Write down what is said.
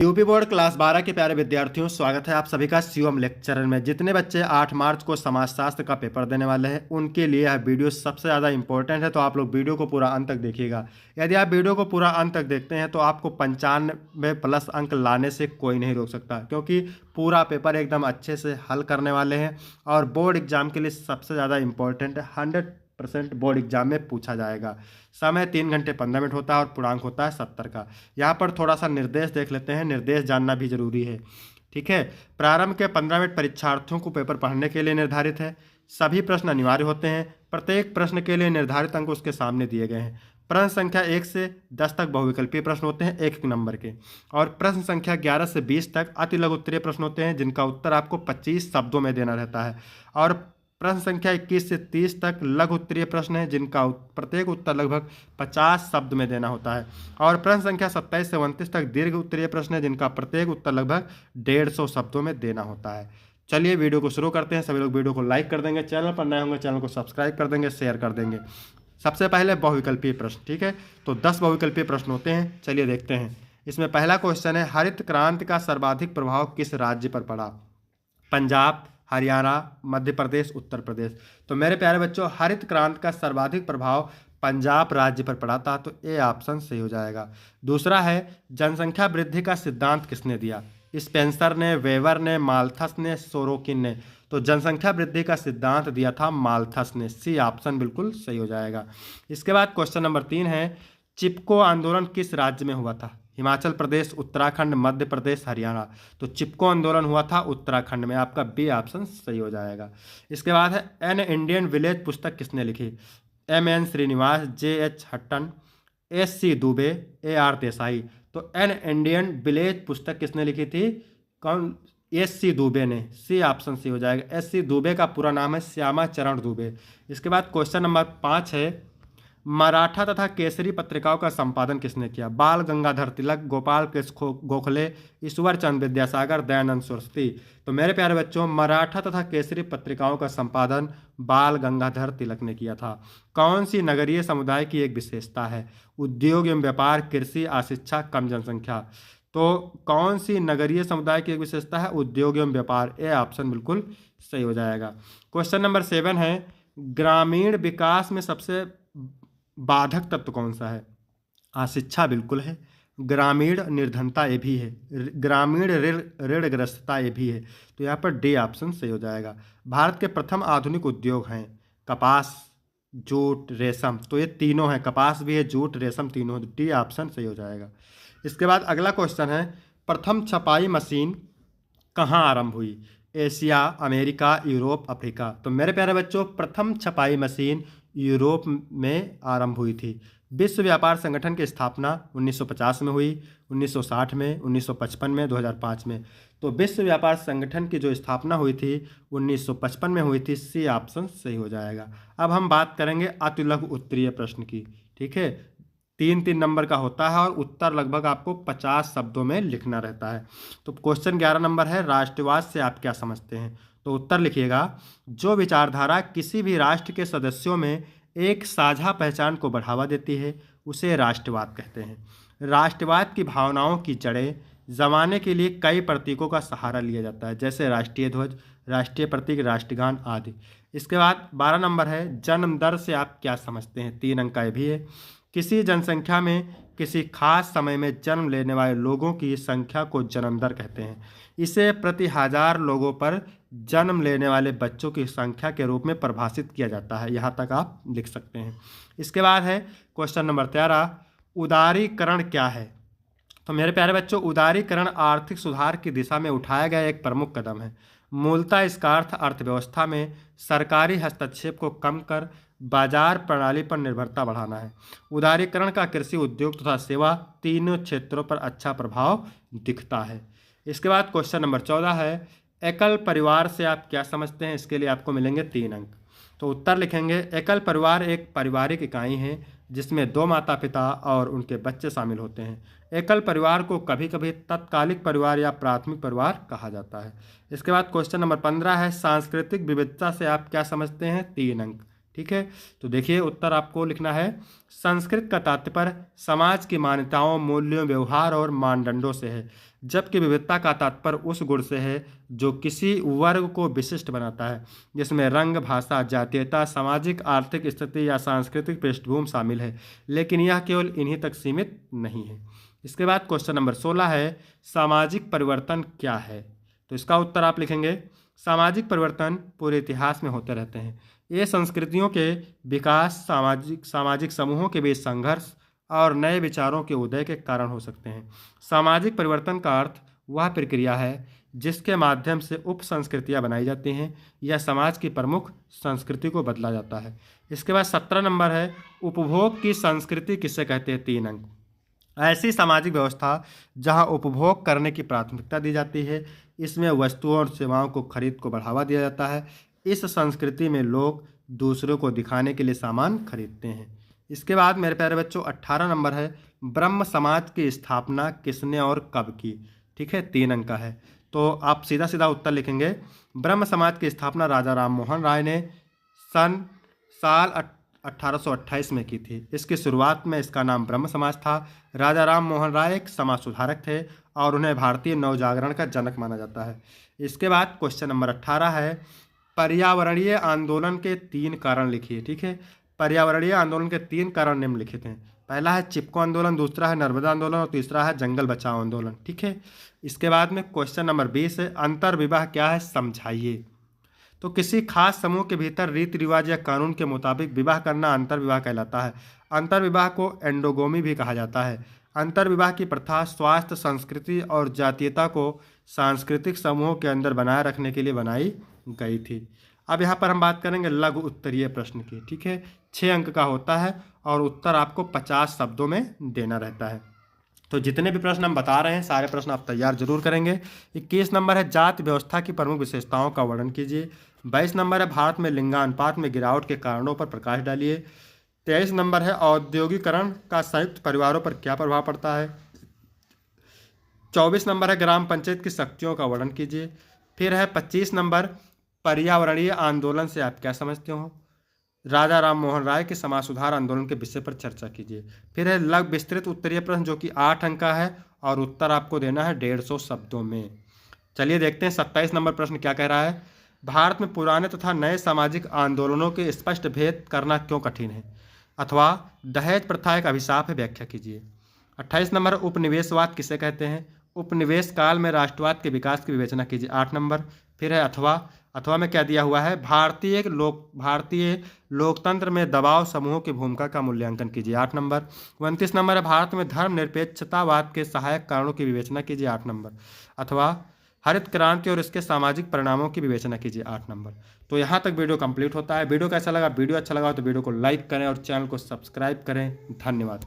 UP board class 12 के प्यारे विद्यार्थियों, स्वागत है आप सभी का शिवम लेक्चरर में। जितने बच्चे 8 मार्च को समाजशास्त्र का पेपर देने वाले हैं उनके लिए यह वीडियो सबसे ज़्यादा इंपॉर्टेंट है, तो आप लोग वीडियो को पूरा अंत तक देखिएगा। यदि आप वीडियो को पूरा अंत तक देखते हैं तो आपको 95+ अंक लाने से कोई नहीं रोक सकता, क्योंकि पूरा पेपर एकदम अच्छे से हल करने वाले हैं और बोर्ड एग्जाम के लिए सबसे ज़्यादा इंपॉर्टेंट है। 100% बोर्ड एग्जाम में पूछा जाएगा। समय 3 घंटे 15 मिनट होता है और पूर्णांक होता है 70 का। यहाँ पर थोड़ा सा निर्देश देख लेते हैं, निर्देश जानना भी जरूरी है। ठीक है, प्रारंभ के 15 मिनट परीक्षार्थियों को पेपर पढ़ने के लिए निर्धारित है। सभी प्रश्न अनिवार्य होते हैं। प्रत्येक प्रश्न के लिए निर्धारित अंक उसके सामने दिए गए हैं। प्रश्न संख्या 1 से 10 तक बहुविकल्पीय प्रश्न होते हैं 1 नंबर के, और प्रश्न संख्या 11 से 20 तक अति लघु उत्तरीय प्रश्न होते हैं जिनका उत्तर आपको 25 शब्दों में देना रहता है। और प्रश्न संख्या 21 से 30 तक लघु उत्तरीय प्रश्न है जिनका प्रत्येक उत्तर लगभग 50 शब्द में देना होता है। और प्रश्न संख्या 27 से 29 तक दीर्घ उत्तरीय प्रश्न है जिनका प्रत्येक उत्तर लगभग 150 शब्दों में देना होता है। चलिए वीडियो को शुरू करते हैं। सभी लोग वीडियो को लाइक कर देंगे, चैनल पर नए होंगे चैनल को सब्सक्राइब कर देंगे, शेयर कर देंगे। सबसे पहले बहुविकल्पीय प्रश्न, ठीक है, तो 10 बहुविकल्पीय प्रश्न होते हैं। चलिए देखते हैं। इसमें पहला क्वेश्चन है, हरित क्रांति का सर्वाधिक प्रभाव किस राज्य पर पड़ा? पंजाब, हरियाणा, मध्य प्रदेश, उत्तर प्रदेश। तो मेरे प्यारे बच्चों, हरित क्रांति का सर्वाधिक प्रभाव पंजाब राज्य पर पड़ा था, तो ए ऑप्शन सही हो जाएगा। दूसरा है, जनसंख्या वृद्धि का सिद्धांत किसने दिया? स्पेंसर ने, वेबर ने, माल्थस ने, सोरोकिन ने। तो जनसंख्या वृद्धि का सिद्धांत दिया था माल्थस ने। सी ऑप्शन बिल्कुल सही हो जाएगा। इसके बाद क्वेश्चन नंबर 3 है, चिपको आंदोलन किस राज्य में हुआ था? हिमाचल प्रदेश, उत्तराखंड, मध्य प्रदेश, हरियाणा। तो चिपको आंदोलन हुआ था उत्तराखंड में। आपका बी ऑप्शन सही हो जाएगा। इसके बाद है, एन इंडियन विलेज पुस्तक किसने लिखी? M.N. Srinivas, J.H. Hutton, S.C. Dube, A.R. Desai. तो एन इंडियन विलेज पुस्तक किसने लिखी थी? कौन? S.C. दुबे ने। सी ऑप्शन सही हो जाएगा। S.C. दुबे का पूरा नाम है श्यामा चरण दुबे। इसके बाद क्वेश्चन नंबर 5 है, मराठा तथा केसरी पत्रिकाओं का संपादन किसने किया? बाल गंगाधर तिलक, गोपाल कृष्ण गोखले, ईश्वर चंद्र विद्यासागर, दयानंद सरस्वती। तो मेरे प्यारे बच्चों, मराठा तथा केसरी पत्रिकाओं का संपादन बाल गंगाधर तिलक ने किया था। कौन सी नगरीय समुदाय की एक विशेषता है? उद्योग एवं व्यापार, कृषि, अशिक्षा, कम जनसंख्या। तो कौन सी नगरीय समुदाय की एक विशेषता है? उद्योग एवं व्यापार। ए ऑप्शन बिल्कुल सही हो जाएगा। क्वेश्चन नंबर 7 है, ग्रामीण विकास में सबसे बाधक तत्व कौन सा है? अशिक्षा बिल्कुल है। ग्रामीण निर्धनता ये भी है। ग्रामीण ऋणग्रस्तता ये भी है। तो यहाँ पर डी ऑप्शन सही हो जाएगा। भारत के प्रथम आधुनिक उद्योग हैं कपास, जूट, रेशम। तो ये तीनों हैं, कपास भी है, जूट, रेशम, तीनों। डी ऑप्शन सही हो जाएगा। इसके बाद अगला क्वेश्चन है, प्रथम छपाई मशीन कहाँ आरंभ हुई? Asia, America, Europe, Africa. तो मेरे प्यारे बच्चों, प्रथम छपाई मशीन यूरोप में आरंभ हुई थी। विश्व व्यापार संगठन की स्थापना 1950 में हुई, 1960 में, 1955 में, 2005 में। तो विश्व व्यापार संगठन की जो स्थापना हुई थी 1955 में हुई थी। सी ऑप्शन सही हो जाएगा। अब हम बात करेंगे अति लघु उत्तरीय प्रश्न की। ठीक है, 3-3 नंबर का होता है और उत्तर लगभग आपको 50 शब्दों में लिखना रहता है। तो क्वेश्चन 11 नंबर है, राष्ट्रवाद से आप क्या समझते हैं? तो उत्तर लिखिएगा, जो विचारधारा किसी भी राष्ट्र के सदस्यों में एक साझा पहचान को बढ़ावा देती है उसे राष्ट्रवाद कहते हैं। राष्ट्रवाद की भावनाओं की जड़ें जमाने के लिए कई प्रतीकों का सहारा लिया जाता है, जैसे राष्ट्रीय ध्वज, राष्ट्रीय प्रतीक, राष्ट्रगान आदि। इसके बाद 12 नंबर है, जन्म दर से आप क्या समझते हैं? 3 अंक का ये भी है। किसी जनसंख्या में किसी खास समय में जन्म लेने वाले लोगों की संख्या को जन्म दर कहते हैं। इसे प्रति 1000 लोगों पर जन्म लेने वाले बच्चों की संख्या के रूप में परिभाषित किया जाता है। यहाँ तक आप लिख सकते हैं। इसके बाद है क्वेश्चन नंबर 13, उदारीकरण क्या है? तो मेरे प्यारे बच्चों, उदारीकरण आर्थिक सुधार की दिशा में उठाया गया एक प्रमुख कदम है। मूलतः इसका अर्थ अर्थव्यवस्था में सरकारी हस्तक्षेप को कम कर बाजार प्रणाली पर निर्भरता बढ़ाना है। उदारीकरण का कृषि, उद्योग तथा सेवा तीनों क्षेत्रों पर अच्छा प्रभाव दिखता है। इसके बाद क्वेश्चन नंबर 14 है, एकल परिवार से आप क्या समझते हैं? इसके लिए आपको मिलेंगे 3 अंक। तो उत्तर लिखेंगे, एकल परिवार एक पारिवारिक इकाई है जिसमें 2 माता पिता और उनके बच्चे शामिल होते हैं। एकल परिवार को कभी कभी तत्कालिक परिवार या प्राथमिक परिवार कहा जाता है। इसके बाद क्वेश्चन नंबर 15 है, सांस्कृतिक विविधता से आप क्या समझते हैं? 3 अंक। ठीक है, तो देखिए उत्तर आपको लिखना है संस्कृत का तात्पर्य समाज की मान्यताओं, मूल्यों, व्यवहार और मानदंडों से है, जबकि विविधता का तात्पर्य उस गुण से है जो किसी वर्ग को विशिष्ट बनाता है, जिसमें रंग, भाषा, जातीयता, सामाजिक आर्थिक स्थिति या सांस्कृतिक पृष्ठभूमि शामिल है, लेकिन यह केवल इन्हीं तक सीमित नहीं है। इसके बाद क्वेश्चन नंबर 16 है सामाजिक परिवर्तन क्या है। तो इसका उत्तर आप लिखेंगे सामाजिक परिवर्तन पूरे इतिहास में होते रहते हैं। ये संस्कृतियों के विकास, सामाजिक समूहों के बीच संघर्ष और नए विचारों के उदय के कारण हो सकते हैं। सामाजिक परिवर्तन का अर्थ वह प्रक्रिया है जिसके माध्यम से उप संस्कृतियाँ बनाई जाती हैं या समाज की प्रमुख संस्कृति को बदला जाता है। इसके बाद 17 नंबर है उपभोग की संस्कृति किसे कहते हैं, 3 अंक। ऐसी सामाजिक व्यवस्था जहां उपभोग करने की प्राथमिकता दी जाती है, इसमें वस्तुओं और सेवाओं को खरीद को बढ़ावा दिया जाता है। इस संस्कृति में लोग दूसरों को दिखाने के लिए सामान खरीदते हैं। इसके बाद मेरे प्यारे बच्चों 18 नंबर है ब्रह्म समाज की स्थापना किसने और कब की। ठीक है, 3 अंक का है, तो आप सीधा सीधा उत्तर लिखेंगे ब्रह्म समाज की स्थापना राजा राम मोहन राय ने साल 1828 में की थी। इसकी शुरुआत में इसका नाम ब्रह्म समाज था। राजा राम मोहन राय एक समाज सुधारक थे और उन्हें भारतीय नवजागरण का जनक माना जाता है। इसके बाद क्वेश्चन नंबर 18 है पर्यावरणीय आंदोलन के 3 कारण लिखिए। ठीक है, पर्यावरणीय आंदोलन के 3 कारण निम्नलिखित हैं। पहला है चिपको आंदोलन, दूसरा है नर्मदा आंदोलन और तीसरा है जंगल बचाओ आंदोलन। ठीक है, इसके बाद में क्वेश्चन नंबर 20 है अंतर्विवाह क्या है, समझाइए। तो किसी खास समूह के भीतर रीति रिवाज या कानून के मुताबिक विवाह करना अंतर्विवाह कहलाता है। अंतर्विवाह को एंडोगोमी भी कहा जाता है। अंतर्विवाह की प्रथा स्वास्थ्य, संस्कृति और जातीयता को सांस्कृतिक समूहों के अंदर बनाए रखने के लिए बनाई गई थी। अब यहाँ पर हम बात करेंगे लघु उत्तरीय प्रश्न की। ठीक है, 6 अंक का होता है और उत्तर आपको 50 शब्दों में देना रहता है। तो जितने भी प्रश्न हम बता रहे हैं सारे प्रश्न आप तैयार जरूर करेंगे। 21 नंबर है जाति व्यवस्था की प्रमुख विशेषताओं का वर्णन कीजिए। 22 नंबर है भारत में लिंगानुपात में गिरावट के कारणों पर प्रकाश डालिए। 23 नंबर है औद्योगिकरण का संयुक्त परिवारों पर क्या प्रभाव पड़ता है। 24 नंबर है ग्राम पंचायत की शक्तियों का वर्णन कीजिए। फिर है 25 नंबर पर्यावरणीय आंदोलन से आप क्या समझते हो। राजा राम मोहन राय के समाज सुधार आंदोलन के विषय पर चर्चा कीजिए। फिर है लघु विस्तृत उत्तरीय प्रश्न जो कि 8 अंक का है और उत्तर आपको देना है 150 शब्दों में। चलिए देखते हैं 27 नंबर प्रश्न क्या कह रहा है। भारत में पुराने तथा नए सामाजिक आंदोलनों के स्पष्ट भेद करना क्यों कठिन है, अथवा दहेज प्रथा एक अभिशाप है, व्याख्या कीजिए। 28 नंबर उपनिवेशवाद किसे कहते हैं। उपनिवेश काल में राष्ट्रवाद के विकास की विवेचना कीजिए। 8 नंबर फिर है अथवा में क्या दिया हुआ है भारतीय लोकतंत्र में दबाव समूहों की भूमिका का मूल्यांकन कीजिए। 8 नंबर 29 नंबर है भारत में धर्मनिरपेक्षतावाद के सहायक कारणों की विवेचना कीजिए। 8 नंबर अथवा हरित क्रांति और इसके सामाजिक परिणामों की विवेचना कीजिए। 8 नंबर। तो यहाँ तक वीडियो कंप्लीट होता है। वीडियो कैसा लगा, वीडियो अच्छा लगा तो वीडियो को लाइक करें और चैनल को सब्सक्राइब करें। धन्यवाद।